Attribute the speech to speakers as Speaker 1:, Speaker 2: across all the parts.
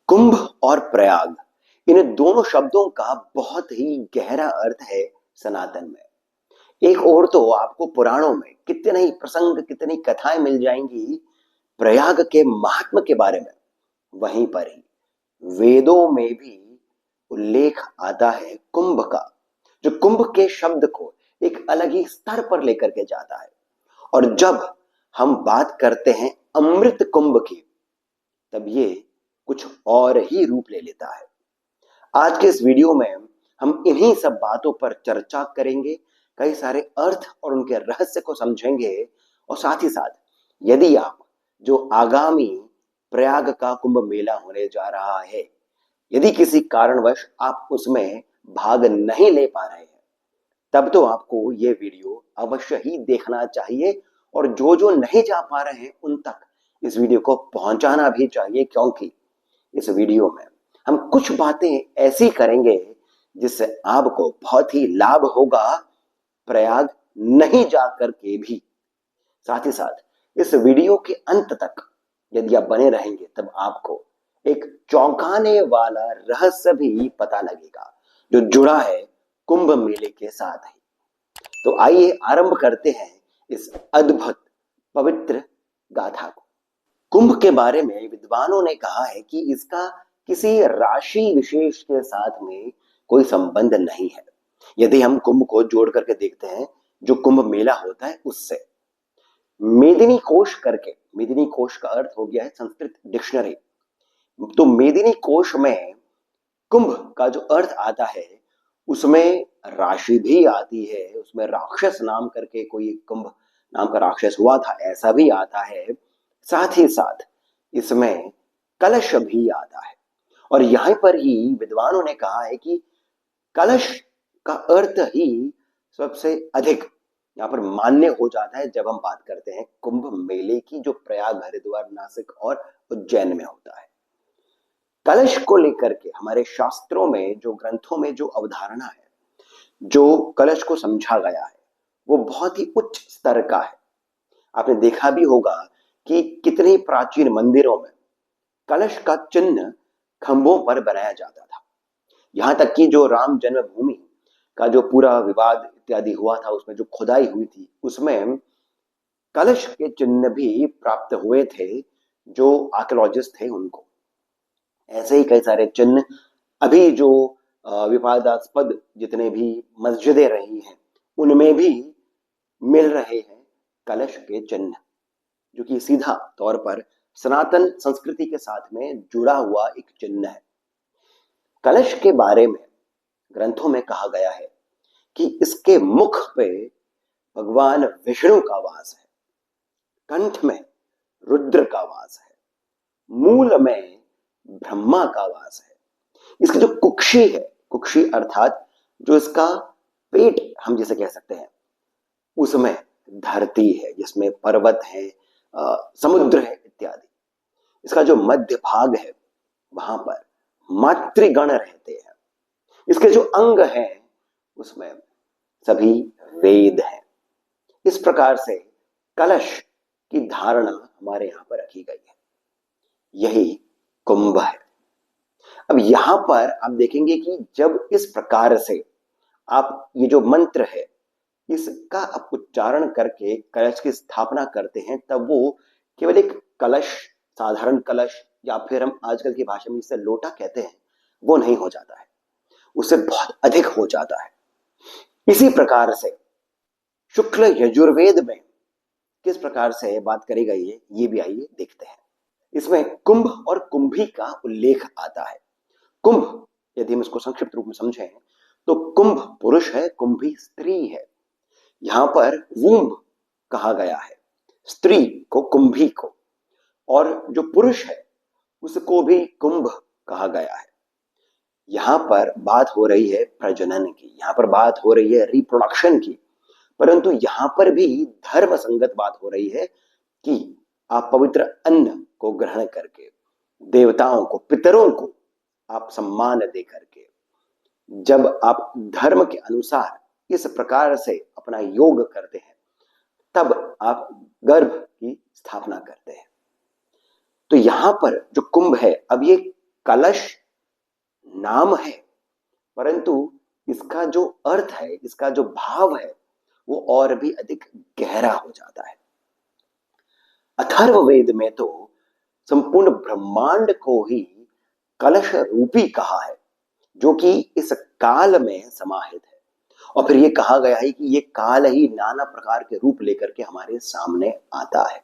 Speaker 1: कुंभ और प्रयाग, इन दोनों शब्दों का बहुत ही गहरा अर्थ है सनातन में। एक ओर तो आपको पुराणों में कितने ही प्रसंग, कितनी कथाएं मिल जाएंगी प्रयाग के महात्म के बारे में। वहीं पर ही वेदों में भी उल्लेख आता है कुंभ का, जो कुंभ के शब्द को एक अलग ही स्तर पर लेकर के जाता है। और जब हम बात करते हैं अमृत कुंभ की, तब ये कुछ और ही रूप ले लेता है। आज के इस वीडियो में हम इन्हीं सब बातों पर चर्चा करेंगे, कई सारे अर्थ और उनके रहस्य को समझेंगे। और साथ ही साथ यदि आप जो आगामी प्रयाग का कुंभ मेला होने जा रहा है, यदि किसी कारणवश आप उसमें भाग नहीं ले पा रहे हैं, तब तो आपको ये वीडियो अवश्य ही देखना चाहिए। और जो जो नहीं जा पा रहे हैं उन तक इस वीडियो को पहुंचाना भी चाहिए, क्योंकि इस वीडियो में हम कुछ बातें ऐसी करेंगे जिससे आपको बहुत ही लाभ होगा, प्रयाग नहीं जा करके भी। साथ ही साथ इस वीडियो के अंत तक यदि आप बने रहेंगे, तब आपको एक चौंकाने वाला रहस्य भी पता लगेगा जो जुड़ा है कुंभ मेले के साथ ही। तो आइए आरंभ करते हैं इस अद्भुत पवित्र गाथा को। कुंभ के बारे में विद्वानों ने कहा है कि इसका किसी राशि विशेष के साथ में कोई संबंध नहीं है। यदि हम कुंभ को जोड़ करके देखते हैं, जो कुंभ मेला होता है उससे मेदिनी कोश करके, मेदिनी कोश का अर्थ हो गया है संस्कृत डिक्शनरी, तो मेदिनी कोश में कुंभ का जो अर्थ आता है उसमें राशि भी आती है, उसमें राक्षस नाम करके कोई कुंभ नाम का राक्षस हुआ था ऐसा भी आता है। साथ ही साथ इसमें कलश भी आता है। और यहां पर ही विद्वानों ने कहा है कि कलश का अर्थ ही सबसे अधिक यहाँ पर मान्य हो जाता है जब हम बात करते हैं कुंभ मेले की, जो प्रयाग, हरिद्वार, नासिक और उज्जैन में होता है। कलश को लेकर के हमारे शास्त्रों में, जो ग्रंथों में जो अवधारणा है, जो कलश को समझा गया है, वो बहुत ही उच्च स्तर का है। आपने देखा भी होगा कि कितने प्राचीन मंदिरों में कलश का चिन्ह खंभों पर बनाया जाता था। यहां तक कि जो राम जन्मभूमि का जो पूरा विवाद इत्यादि हुआ था, उसमें जो खुदाई हुई थी, उसमें कलश के चिन्ह भी प्राप्त हुए थे जो आर्कियोलॉजिस्ट थे उनको। ऐसे ही कई सारे चिन्ह अभी जो विवादास्पद जितने भी मस्जिदें रही हैं उनमें भी मिल रहे हैं कलश के चिन्ह, जो कि सीधा तौर पर सनातन संस्कृति के साथ में जुड़ा हुआ एक चिन्ह है। कलश के बारे में ग्रंथों में कहा गया है कि इसके मुख पे भगवान विष्णु का वास है, कंठ में रुद्र का वास है, मूल में ब्रह्मा का वास है। इसकी जो कुक्षी है, कुक्षी अर्थात जो इसका पेट हम जिसे कह सकते हैं, उसमें धरती है, जिसमें पर्वत है, समुद्र है इत्यादि। इसका जो मध्य भाग है वहां पर मातृगण रहते हैं। इसके जो अंग हैं उसमें सभी वेद हैं। इस प्रकार से कलश की धारणा हमारे यहां पर रखी गई है। यही कुंभ है। अब यहां पर आप देखेंगे कि जब इस प्रकार से आप ये जो मंत्र है इसका आप उच्चारण करके कलश की स्थापना करते हैं, तब वो केवल एक कलश, साधारण कलश, या फिर हम आजकल की भाषा में इसे लोटा कहते हैं, वो नहीं हो जाता है, उससे बहुत अधिक हो जाता है। इसी प्रकार से शुक्ल यजुर्वेद में किस प्रकार से बात करी गई है ये भी आइए देखते हैं। इसमें कुंभ और कुंभी का उल्लेख आता है। कुंभ, यदि हम इसको संक्षिप्त रूप में समझें, तो कुंभ पुरुष है, कुंभी स्त्री है। यहां पर वूम्ब कहा गया है स्त्री को, कुंभी को, और जो पुरुष है उसको भी कुंभ कहा गया है। यहां पर बात हो रही है प्रजनन की, यहां पर बात हो रही है रिप्रोडक्शन की, परंतु यहां पर भी धर्म संगत बात हो रही है कि आप पवित्र अन्न को ग्रहण करके, देवताओं को, पितरों को आप सम्मान दे करके, जब आप धर्म के अनुसार इस प्रकार से अपना योग करते हैं, तब आप गर्भ की स्थापना करते हैं। तो यहां पर जो कुंभ है, अब ये कलश नाम है, परंतु इसका जो अर्थ है, इसका जो भाव है, वो और भी अधिक गहरा हो जाता है। अथर्ववेद में तो संपूर्ण ब्रह्मांड को ही कलश रूपी कहा है, जो कि इस काल में समाहित है। और फिर ये कहा गया है कि ये काल ही नाना प्रकार के रूप लेकर के हमारे सामने आता है।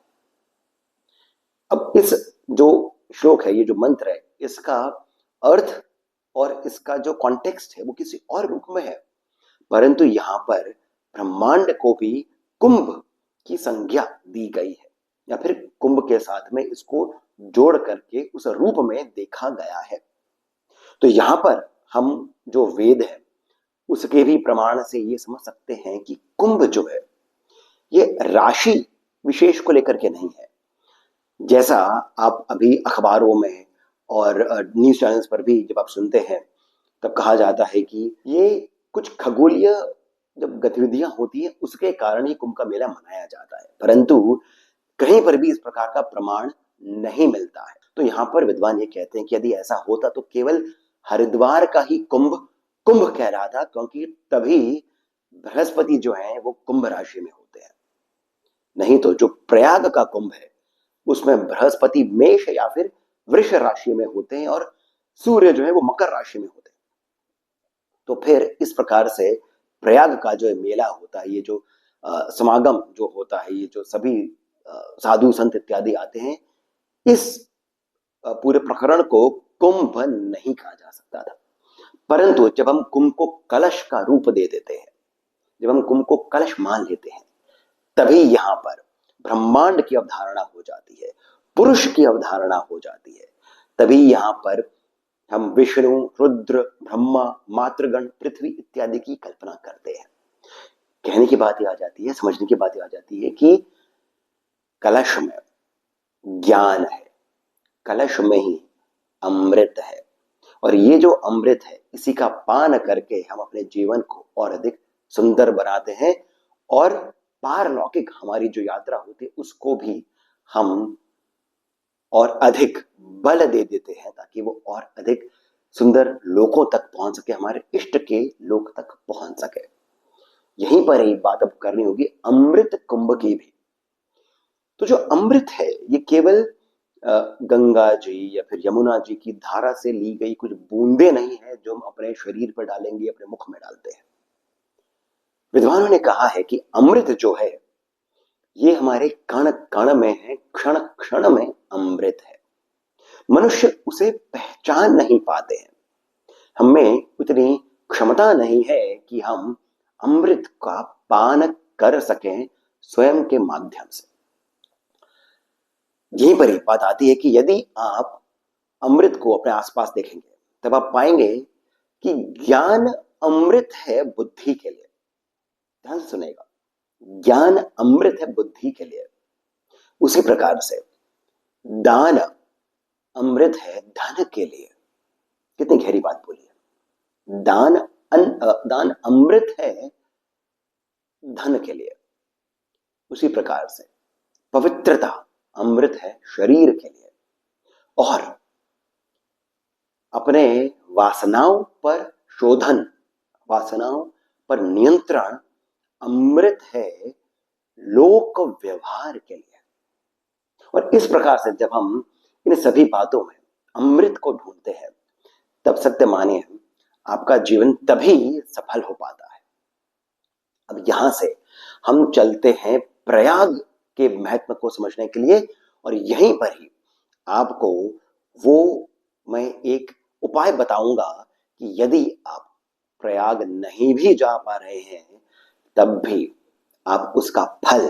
Speaker 1: अब इस जो श्लोक है, ये जो मंत्र है, इसका अर्थ और इसका जो कॉन्टेक्स्ट है वो किसी और रूप में है, परंतु यहां पर ब्रह्मांड को भी कुंभ की संज्ञा दी गई है, या फिर कुंभ के साथ में इसको जोड़ करके उस रूप में देखा गया है। तो यहां पर हम जो वेद है उसके भी प्रमाण से ये समझ सकते हैं कि कुंभ जो है ये राशि विशेष को लेकर के नहीं है। जैसा आप अभी अखबारों में और न्यूज चैनल्स पर भी जब आप सुनते हैं तब कहा जाता है कि ये कुछ खगोलीय जब गतिविधियां होती है उसके कारण ही कुंभ का मेला मनाया जाता है, परंतु कहीं पर भी इस प्रकार का प्रमाण नहीं मिलता है। तो यहाँ पर विद्वान ये कहते हैं कि यदि ऐसा होता तो केवल हरिद्वार का ही कुंभ कुंभ कहलाता, क्योंकि तभी बृहस्पति जो है वो कुंभ राशि में होते हैं। नहीं तो जो प्रयाग का कुंभ है उसमें बृहस्पति मेष या फिर वृष राशि में होते हैं और सूर्य जो है वो मकर राशि में होते हैं। तो फिर इस प्रकार से प्रयाग का जो मेला होता है, ये जो समागम जो होता है, ये जो सभी साधु संत इत्यादि आते हैं, इस पूरे प्रकरण को कुंभ नहीं कहा जा सकता था। परंतु जब हम कुंभ को कलश का रूप दे देते हैं, जब हम कुंभ को कलश मान लेते हैं, तभी यहां पर ब्रह्मांड की अवधारणा हो जाती है, पुरुष की अवधारणा हो जाती है। तभी यहां पर हम विष्णु, रुद्र, ब्रह्मा, मातृगण, पृथ्वी इत्यादि की कल्पना करते हैं। कहने की बात यह आ जाती है, समझने की बात यह आ जाती है कि कलश में ज्ञान है, कलश में ही अमृत है, और ये जो अमृत है इसी का पान करके हम अपने जीवन को और अधिक सुंदर बनाते हैं, और पारलौकिक हमारी जो यात्रा होती है उसको भी हम और अधिक बल दे देते हैं, ताकि वो और अधिक सुंदर लोकों तक पहुंच सके, हमारे इष्ट के लोक तक पहुंच सके। यहीं पर एक बात अब करनी होगी अमृत कुंभ की भी। तो जो अमृत है ये केवल गंगा जी या फिर यमुना जी की धारा से ली गई कुछ बूंदे नहीं है जो हम अपने शरीर पर डालेंगे, अपने मुख में डालते हैं। विद्वानों ने कहा है कि अमृत जो है ये हमारे कण कण में है, क्षण क्षण में अमृत है। मनुष्य उसे पहचान नहीं पाते हैं, हमें उतनी क्षमता नहीं है कि हम अमृत का पान कर सकें स्वयं के माध्यम से। यहीं पर एक बात आती है कि यदि आप अमृत को अपने आसपास देखेंगे तब आप पाएंगे कि ज्ञान अमृत है बुद्धि के लिए। ध्यान से सुनेगा, ज्ञान अमृत है बुद्धि के लिए। उसी प्रकार से दान अमृत है धन के लिए। कितनी गहरी बात बोली है। दान अमृत है धन के लिए। उसी प्रकार से पवित्रता अमृत है शरीर के लिए, और अपने वासनाओं पर शोधन, वासनाओं पर नियंत्रण अमृत है लोक व्यवहार के लिए। और इस प्रकार से जब हम इन सभी बातों में अमृत को ढूंढते हैं तब सत्य मानिए आपका जीवन तभी सफल हो पाता है। अब यहां से हम चलते हैं प्रयाग के महत्व को समझने के लिए, और यहीं पर ही आपको वो मैं एक उपाय बताऊंगा कि यदि आप प्रयाग नहीं भी जा पा रहे हैं तब भी आप उसका फल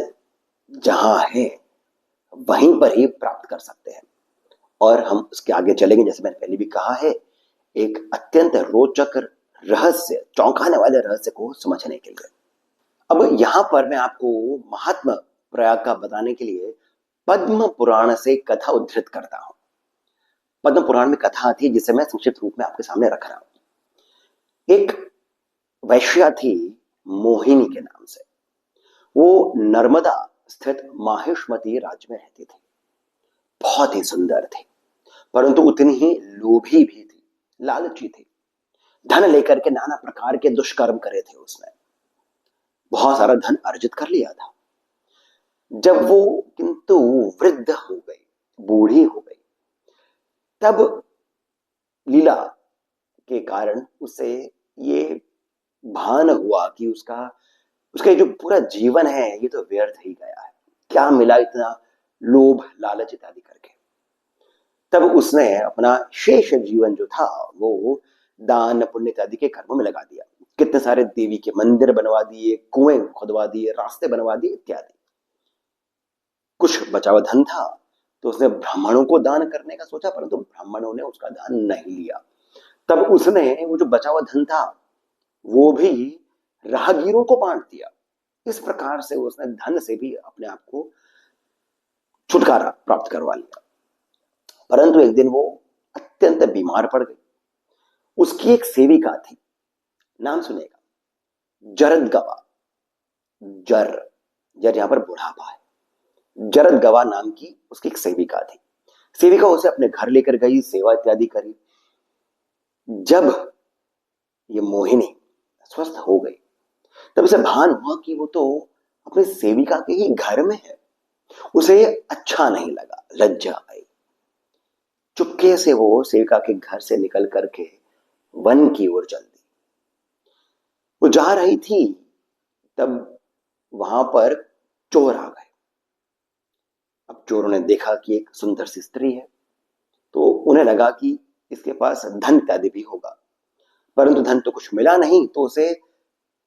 Speaker 1: जहां है वहीं पर ही प्राप्त कर सकते हैं। और हम उसके आगे चलेंगे, जैसे मैंने पहले भी कहा है, एक अत्यंत रोचक रहस्य, चौंकाने वाले रहस्य को समझने के लिए। अब यहां पर मैं आपको महात्मा प्रयाग का बताने के लिए पद्म पुराण से कथा उद्धृत करता हूं। पद्म पुराण में कथा आती है जिसे मैं संक्षिप्त रूप में आपके सामने रख रहा हूं। एक वैश्या थी मोहिनी के नाम से। वो नर्मदा स्थित माहिष्मती राज्य में रहती थी। बहुत ही सुंदर थी, परंतु उतनी ही लोभी भी थी, लालची थी। धन लेकर के नाना प्रकार के दुष्कर्म करे थे उसने, बहुत सारा धन अर्जित कर लिया था। जब वो किंतु वृद्ध हो गई, बूढ़ी हो गई, तब लीला के कारण उसे ये भान हुआ कि उसका उसका जो पूरा जीवन है ये तो व्यर्थ ही गया है। क्या मिला इतना लोभ लालच इत्यादि करके। तब उसने अपना शेष जीवन जो था वो दान पुण्य इत्यादि के कर्मों में लगा दिया। कितने सारे देवी के मंदिर बनवा दिए, कुएं खुदवा दिए, रास्ते बनवा दिए इत्यादि। कुछ बचा हुआ धन था तो उसने ब्राह्मणों को दान करने का सोचा, परंतु ब्राह्मणों ने उसका दान नहीं लिया। तब उसने वो जो बचा हुआ धन था वो भी राहगीरों को बांट दिया। इस प्रकार से उसने धन से भी अपने आप को छुटकारा प्राप्त करवा लिया। परंतु एक दिन वो अत्यंत बीमार पड़ गई। उसकी एक सेविका थी, नाम सुनेगा, जरद गवा। जर जर यहां पर बुढ़ापा है। जरद गवा नाम की उसकी एक सेविका थी। सेविका उसे अपने घर लेकर गई, सेवा इत्यादि करी। जब ये मोहिनी स्वस्थ हो गई तब उसे भान हुआ कि वो तो अपनी सेविका के ही घर में है। उसे अच्छा नहीं लगा, लज्जा आई। चुपके से वो सेविका के घर से निकल करके वन की ओर चल दी। वो जा रही थी तब वहां पर चोर आ गए। अब चोरों ने देखा कि एक सुंदर सी स्त्री है तो उन्हें लगा कि इसके पास धन इत्यादि भी होगा, परंतु धन तो कुछ मिला नहीं, तो उसे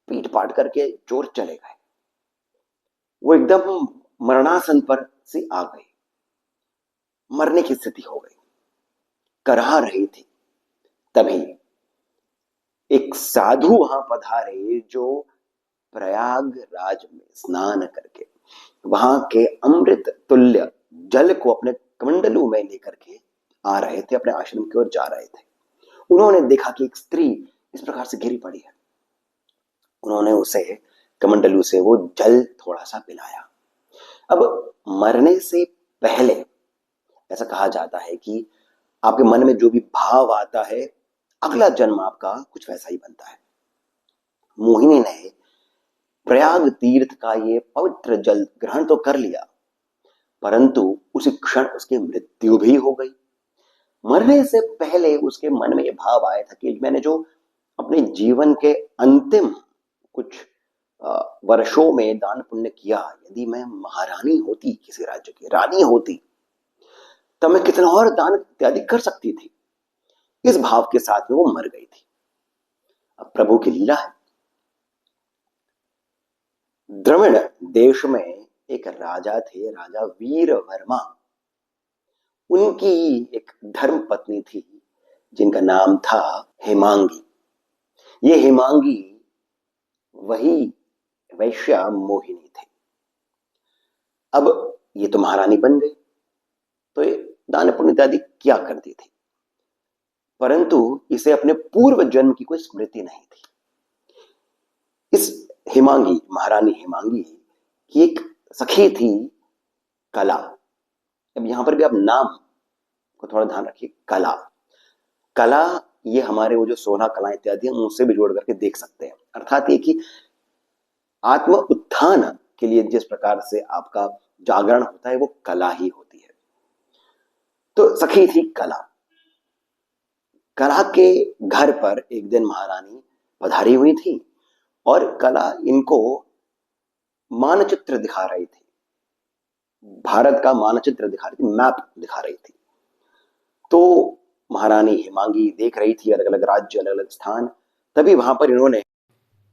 Speaker 1: पीट पाट करके चोर चले गए। वो एकदम मरणासन पर से आ गई, मरने की स्थिति हो गई, कराह रही थी। तभी एक साधु वहां पधारे जो प्रयागराज में स्नान करके वहां के अमृत तुल्य जल को अपने कमंडलू में लेकर के आ रहे थे, अपने आश्रम की ओर जा रहे थे। उन्होंने देखा कि एक स्त्री इस प्रकार से गिरी पड़ी है। उन्होंने उसे कमंडलू से वो जल थोड़ा सा पिलाया। अब मरने से पहले ऐसा कहा जाता है कि आपके मन में जो भी भाव आता है अगला जन्म आपका कुछ वैसा ही बनता है। मोहिनी ने प्रयाग तीर्थ का ये पवित्र जल ग्रहण तो कर लिया, परंतु उसी क्षण उसकी मृत्यु भी हो गई। मरने से पहले उसके मन में यह भाव आया था कि मैंने जो अपने जीवन के अंतिम कुछ वर्षों में दान पुण्य किया, यदि मैं महारानी होती, किसी राज्य की रानी होती, तब मैं कितना और दान इत्यादि कर सकती थी। इस भाव के साथ में वो मर गई थी। अब प्रभु की लीला है। द्रविड़ देश में एक राजा थे, राजा वीर वर्मा। उनकी एक धर्म पत्नी थी जिनका नाम था हेमांगी। ये हेमांगी वही वैश्या मोहिनी थी। अब ये तो महारानी बन गई, तो ये दान पुण्य इत्यादि क्या करती थी, परंतु इसे अपने पूर्व जन्म की कोई स्मृति नहीं थी। इस हेमांगी, महारानी हेमांगी की एक सखी थी कला। अब यहां पर भी आप नाम को थोड़ा ध्यान रखिए। कला, कला ये हमारे वो जो 16 कलाएं इत्यादि हम उससे भी जोड़ करके देख सकते हैं। अर्थात ये कि आत्म उत्थान के लिए जिस प्रकार से आपका जागरण होता है वो कला ही होती है। तो सखी थी कला। कला के घर पर एक दिन महारानी पधारी हुई थी और कला इनको मानचित्र दिखा रही थी, भारत का मानचित्र दिखा रही थी, मैप दिखा रही थी। तो महारानी हेमांगी देख रही थी अलग अलग राज्य, अलग अलग स्थान। तभी वहां पर इन्होंने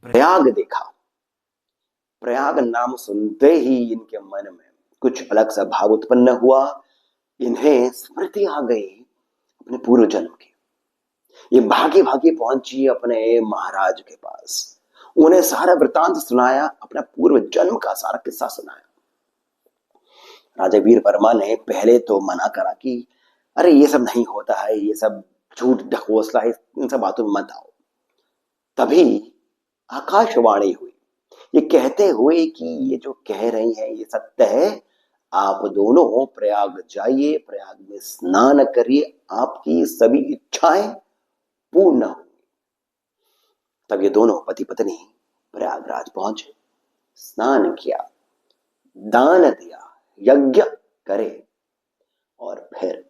Speaker 1: प्रयाग देखा। प्रयाग नाम सुनते ही इनके मन में कुछ अलग सा भाव उत्पन्न हुआ। इन्हें स्मृति आ गई अपने पूर्व जन्म की। ये भागी भागी पहुंची अपने महाराज के पास, उन्हें सारा वृतांत सुनाया, अपना पूर्व जन्म का सारा किस्सा सुनाया। राजा वीर वर्मा ने पहले तो मना करा कि अरे ये सब नहीं होता है, ये सब झूठ ढकोसला है, इन सब बातों में मत आओ। तभी आकाशवाणी हुई, ये कहते हुए कि ये जो कह रही है ये सत्य है, आप दोनों प्रयाग जाइए, प्रयाग में स्नान करिए, आपकी सभी इच्छाएं पूर्ण होंगी। तब ये दोनों पति पत्नी प्रयागराज पहुंचे, स्नान किया, दान दिया, यज्ञ करे, और फिर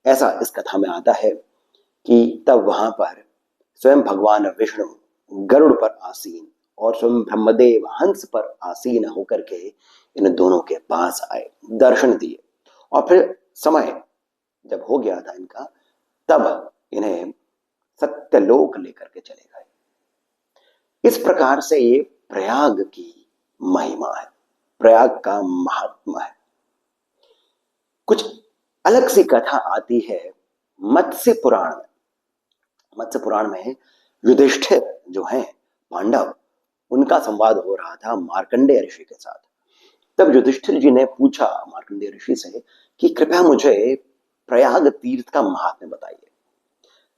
Speaker 1: ऐसा इस कथा में आता है कि तब वहां पर स्वयं भगवान विष्णु गरुड़ पर आसीन और स्वयं ब्रह्मदेव हंस पर आसीन होकर के इन दोनों के पास आए, दर्शन दिए, और फिर समय जब हो गया था इनका, तब इन्हें सत्यलोक लेकर के चले गए। इस प्रकार से ये प्रयाग की महिमा है, प्रयाग का महात्मा है। कुछ अलग सी कथा आती है मत्स्य पुराण में। मत्स्य पुराण में युधिष्ठिर जो हैं पांडव, उनका संवाद हो रहा था मार्कंडेय ऋषि के साथ। तब युधिष्ठिर जी ने पूछा मार्कंडेय ऋषि से कि कृपया मुझे प्रयाग तीर्थ का महात्म्य बताइए।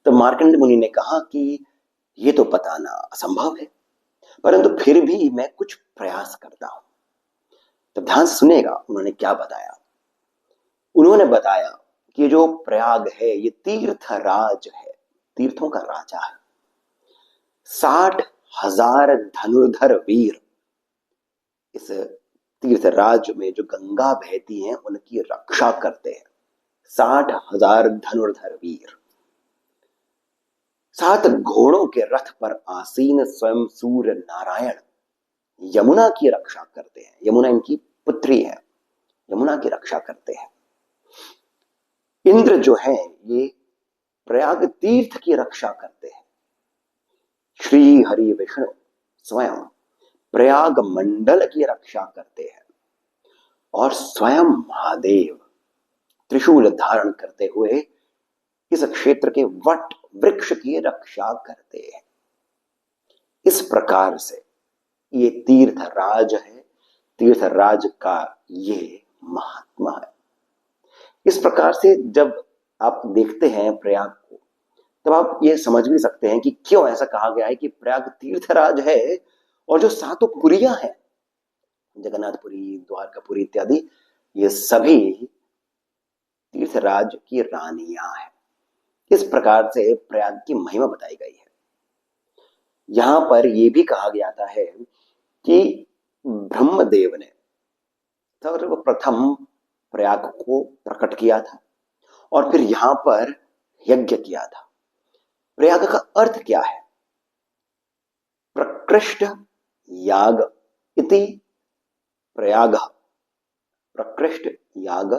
Speaker 1: तब मार्कंडेय मुनि ने कहा कि ये तो बताना असंभव है, परंतु फिर भी मैं कुछ प्रयास करता हूं। तब ध्यान से सुनेगा उन्होंने क्या बताया। उन्होंने बताया कि जो प्रयाग है ये तीर्थ राज है, तीर्थों का राजा है। 60,000 धनुर्धर वीर इस तीर्थ राज में जो गंगा बहती है उनकी रक्षा करते हैं। 60,000 धनुर्धर वीर 7 घोड़ों के रथ पर आसीन स्वयं सूर्य नारायण यमुना की रक्षा करते हैं। यमुना इनकी पुत्री है, यमुना की रक्षा करते हैं। इंद्र जो है ये प्रयाग तीर्थ की रक्षा करते हैं। श्री हरि विष्णु स्वयं प्रयाग मंडल की रक्षा करते हैं, और स्वयं महादेव त्रिशूल धारण करते हुए इस क्षेत्र के वट वृक्ष की रक्षा करते हैं। इस प्रकार से ये तीर्थ राज है, तीर्थ राज का ये महात्मा है। इस प्रकार से जब आप देखते हैं प्रयाग को, तब आप ये समझ भी सकते हैं कि क्यों ऐसा कहा गया है कि प्रयाग तीर्थराज है, और जो 7 पुरियां हैं, जगन्नाथपुरी, द्वारकापुरी इत्यादि, ये सभी तीर्थराज की रानियां हैं। इस प्रकार से प्रयाग की महिमा बताई गई है। यहां पर यह भी कहा गया है कि ब्रह्मदेव ने सर्वप्रथम प्रयाग को प्रकट किया था और फिर यहां पर यज्ञ किया था। प्रयाग का अर्थ क्या है? प्रकृष्ट याग इति प्रयाग। प्रकृष्ट याग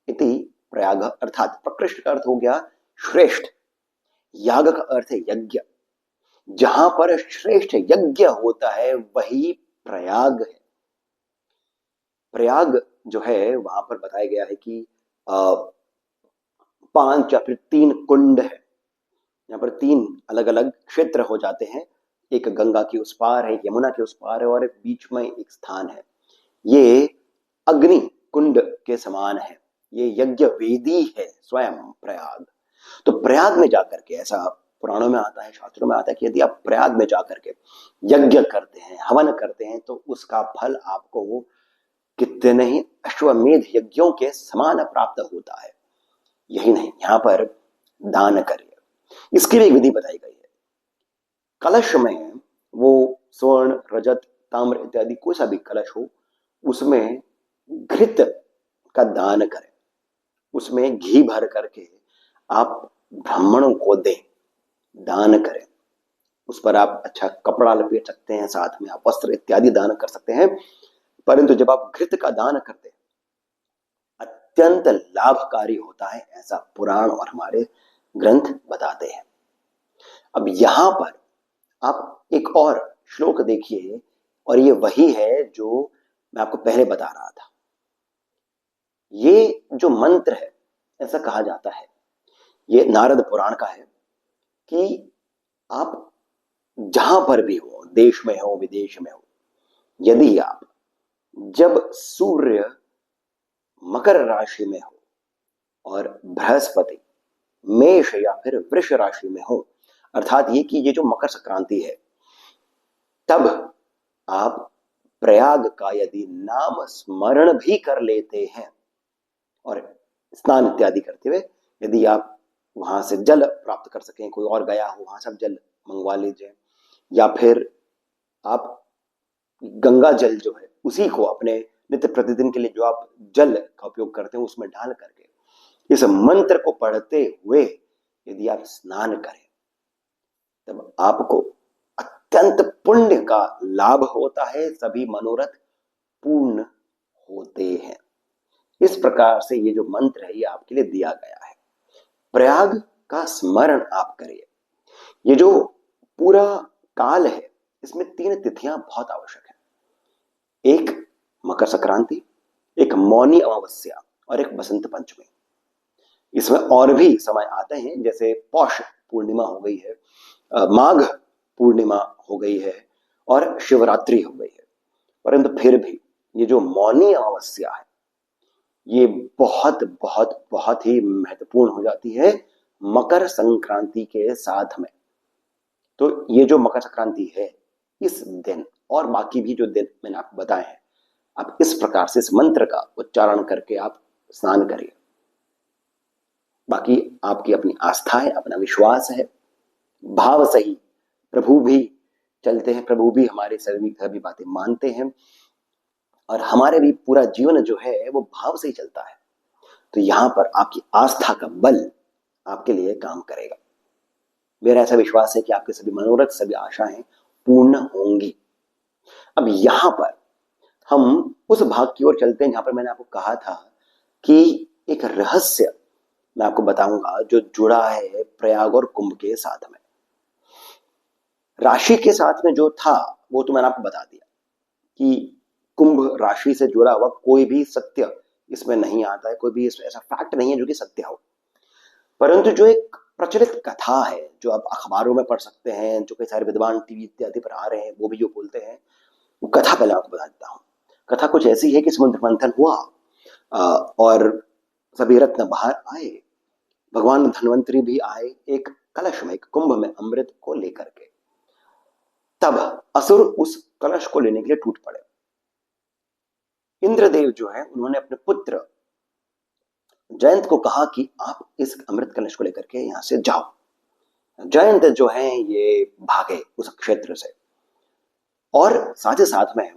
Speaker 1: इति प्रयाग, अर्थात प्रकृष्ट का अर्थ हो गया श्रेष्ठ, याग का अर्थ है यज्ञ। जहां पर श्रेष्ठ यज्ञ होता है वही प्रयाग है। प्रयाग जो है वहां पर बताया गया है कि 5 या फिर 3 कुंड है। यहाँ पर 3 अलग अलग क्षेत्र हो जाते हैं। एक गंगा की उस पार है, एक यमुना के उस पार है, और बीच में एक स्थान है। ये अग्नि कुंड के समान है, ये यज्ञ वेदी है स्वयं प्रयाग। तो प्रयाग में जाकर के, ऐसा पुराणों में आता है, शास्त्रों में आता है कि यदि आप प्रयाग में जाकर के यज्ञ करते हैं, हवन करते हैं, तो उसका फल आपको कितने ही अश्वमेध यज्ञों के समान प्राप्त होता है। यही नहीं, यहां पर दान करिए, इसकी भी एक विधि बताई गई है। कलश में वो स्वर्ण, रजत, ताम्र इत्यादि कोई सा भी कलश हो, उसमें घृत का दान करें, उसमें घी भर करके आप ब्राह्मणों को दें, दान करें। उस पर आप अच्छा कपड़ा लपेट सकते हैं, साथ में आप वस्त्र इत्यादि दान कर सकते हैं। परंतु जब आप घृत का दान करते हैं, अत्यंत लाभकारी होता है, ऐसा पुराण और हमारे ग्रंथ बताते हैं। अब यहां पर आप एक और श्लोक देखिए, और ये वही है जो मैं आपको पहले बता रहा था। ये जो मंत्र है, ऐसा कहा जाता है, ये नारद पुराण का है कि आप जहां पर भी हो, देश में हो, विदेश में हो, यदि आप जब सूर्य मकर राशि में हो और बृहस्पति मेष या फिर वृष राशि में हो, अर्थात ये कि ये जो मकर संक्रांति है, तब आप प्रयाग का यदि नाम स्मरण भी कर लेते हैं, और स्नान इत्यादि करते हुए यदि आप वहां से जल प्राप्त कर सकें, कोई और गया हो वहां से आप जल मंगवा लीजिए, या फिर आप गंगा जल जो है उसी को अपने नित्य प्रतिदिन के लिए जो आप जल का उपयोग करते हैं उसमें डाल करके इस मंत्र को पढ़ते हुए यदि आप स्नान करें तब आपको अत्यंत पुण्य का लाभ होता है, सभी मनोरथ पूर्ण होते हैं। इस प्रकार से ये जो मंत्र है ये आपके लिए दिया गया है। प्रयाग का स्मरण आप करिए। ये जो पूरा काल है इसमें 3 तिथियां बहुत आवश्यक है। एक मकर संक्रांति, एक मौनी अमावस्या और एक बसंत पंचमी। इसमें और भी समय आते हैं, जैसे पौष पूर्णिमा हो गई है, माघ पूर्णिमा हो गई है और शिवरात्रि हो गई है। परंतु फिर भी ये जो मौनी अमावस्या है ये बहुत बहुत बहुत ही महत्वपूर्ण हो जाती है मकर संक्रांति के साथ में। तो ये जो मकर संक्रांति है इस दिन और बाकी भी जो दिन मैंने आपको बताए हैं, आप इस प्रकार से इस मंत्र का उच्चारण करके आप स्नान करिए। बाकी आपकी अपनी आस्था है, अपना विश्वास है, भाव सही। प्रभु भी चलते हैं, प्रभु भी हमारे सभी बातें मानते हैं और हमारे भी पूरा जीवन जो है वो भाव से ही चलता है। तो यहां पर आपकी आस्था का बल आपके लिए काम करेगा। मेरा ऐसा विश्वास है कि आपके सभी मनोरथ, सभी आशाएं पूर्ण होंगी। अब यहां पर हम उस भाग की ओर चलते हैं जहां पर मैंने आपको कहा था कि एक रहस्य मैं आपको बताऊंगा जो जुड़ा है प्रयाग और कुंभ के साथ में। राशि के साथ में जो था वो तो मैंने आपको बता दिया कि कुंभ राशि से जुड़ा हुआ कोई भी सत्य इसमें नहीं आता है, कोई भी इसमें ऐसा फैक्ट नहीं है जो कि सत्य हो। परंतु जो एक प्रचलित कथा है जो आप अखबारों में पढ़ सकते हैं, जो कई सारे विद्वान टीवी इत्यादि पर आ रहे हैं वो भी जो बोलते हैं, वो कथा पहले आपको बता देता हूं। कथा कुछ ऐसी है कि समुद्र मंथन हुआ और सभी रत्न बाहर आए, भगवान धन्वंतरी भी आए एक कलश में, एक कुंभ में अमृत को लेकर के। तब असुर उस कलश को लेने के लिए टूट पड़े। इंद्रदेव जो है उन्होंने अपने पुत्र जयंत को कहा कि आप इस अमृत कलश को लेकर के यहां से जाओ। जयंत जो है ये भागे उस क्षेत्र से और साथ ही साथ में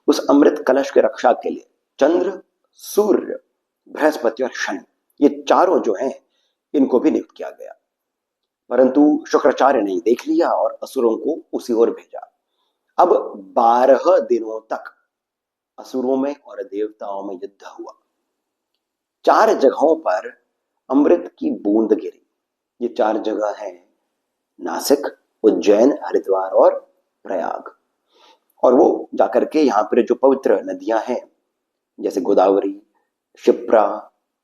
Speaker 1: उस अमृत कलश के रक्षा के लिए चंद्र, सूर्य, बृहस्पति और शनि, ये चारों जो हैं इनको भी नियुक्त किया गया। परंतु शुक्राचार्य ने देख लिया और असुरों को उसी ओर भेजा। अब 12 दिनों तक असुरों में और देवताओं में युद्ध हुआ। 4 जगहों पर अमृत की बूंद गिरी। ये 4 जगह हैं नासिक, उज्जैन, हरिद्वार और प्रयाग। और वो जाकर के यहाँ पर जो पवित्र नदियां हैं जैसे गोदावरी, क्षिप्रा,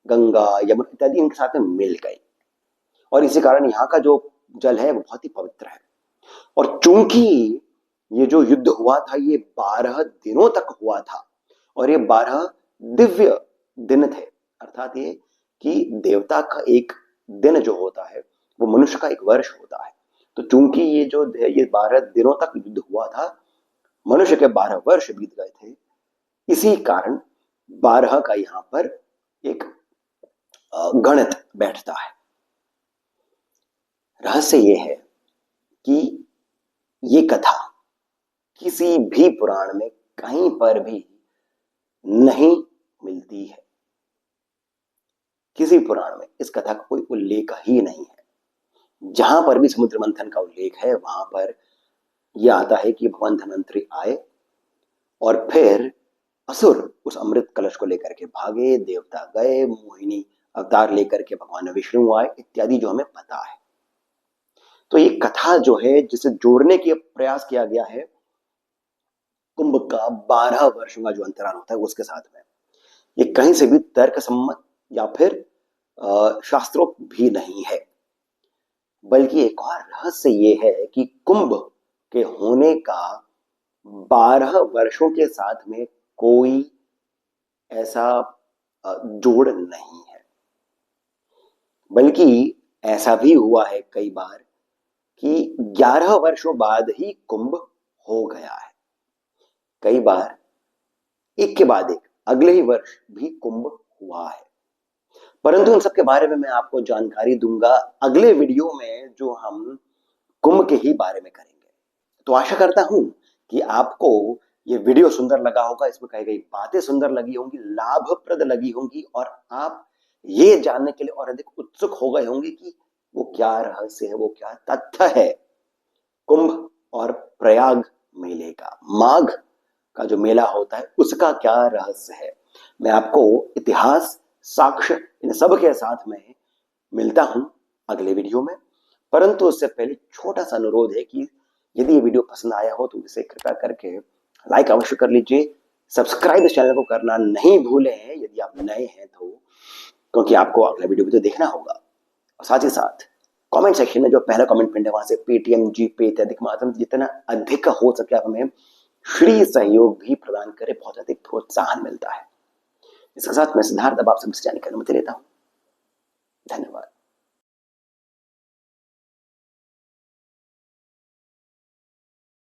Speaker 1: गंगा, यमुना इत्यादि इनके साथ में मिल गई और इसी कारण यहाँ का जो जल है वो बहुत ही पवित्र है। और चूंकि ये जो युद्ध हुआ था ये 12 दिनों तक हुआ था और ये 12 दिव्य दिन थे, अर्थात ये कि देवता का एक दिन जो होता है वो मनुष्य का एक वर्ष होता है। तो चूंकि ये जो ये 12 दिनों तक युद्ध हुआ था, मनुष्य के 12 वर्ष बीत गए थे, इसी कारण 12 का यहां पर एक गणित बैठता है। रहस्य ये है कि ये कथा किसी भी पुराण में कहीं पर भी नहीं मिलती है। किसी पुराण में इस कथा का कोई उल्लेख ही नहीं है। जहां पर भी समुद्र मंथन का उल्लेख है वहां पर यह आता है कि भगवान धन्वंतरी आए और फिर असुर उस अमृत कलश को लेकर के भागे, देवता गए, मोहिनी अवतार लेकर के भगवान विष्णु आए इत्यादि जो हमें पता है। तो ये कथा जो है जिसे जोड़ने की प्रयास किया गया है कुंभ का 12 वर्षों का जो अंतराल होता है उसके साथ में, ये कहीं से भी तर्क सम्मत या फिर शास्त्रोक्त भी नहीं है। बल्कि एक और रहस्य ये है कि कुंभ के होने का 12 वर्षों के साथ में कोई ऐसा जोड़ नहीं है। बल्कि ऐसा भी हुआ है कई बार कि 11 वर्षों बाद ही कुंभ हो गया है। कई बार एक के बाद एक अगले ही वर्ष भी कुंभ हुआ है। परंतु इन सब के बारे में मैं आपको जानकारी दूंगा अगले वीडियो में, जो हम कुंभ के ही बारे में करेंगे। तो आशा करता हूं कि आपको ये वीडियो सुंदर लगा होगा, इसमें कही गई बातें सुंदर लगी होंगी, लाभप्रद लगी होंगी, और आप ये जानने के लिए और अधिक उत्सुक हो गए होंगे कि वो क्या रहस्य है, वो क्या तथ्य है कुंभ और प्रयाग मेले का, माघ का जो मेला होता है उसका क्या रहस्य है। मैं आपको इतिहास, साक्ष्य, इन सब के साथ में मिलता हूं अगले वीडियो में। परंतु उससे पहले छोटा सा अनुरोध है कि यदि ये वीडियो पसंद आया हो तो इसे कृपया करके लाइक अवश्य कर लीजिए। सब्सक्राइब इस चैनल को करना नहीं भूलें यदि आप नए हैं तो, क्योंकि आपको अगला वीडियो भी तो देखना होगा। और साथ ही साथ कमेंट सेक्शन में जो पहला कमेंट पिन है वहां से पेटीएम, जीपे इत्यादि के माध्यम से जितना अधिक हो सके आप हमें श्री सहयोग भी प्रदान करें, बहुत अधिक प्रोत्साहन मिलता है। इसके साथ मैं सिद्धार्थ अब आपसे विदा लेता हूं। धन्यवाद।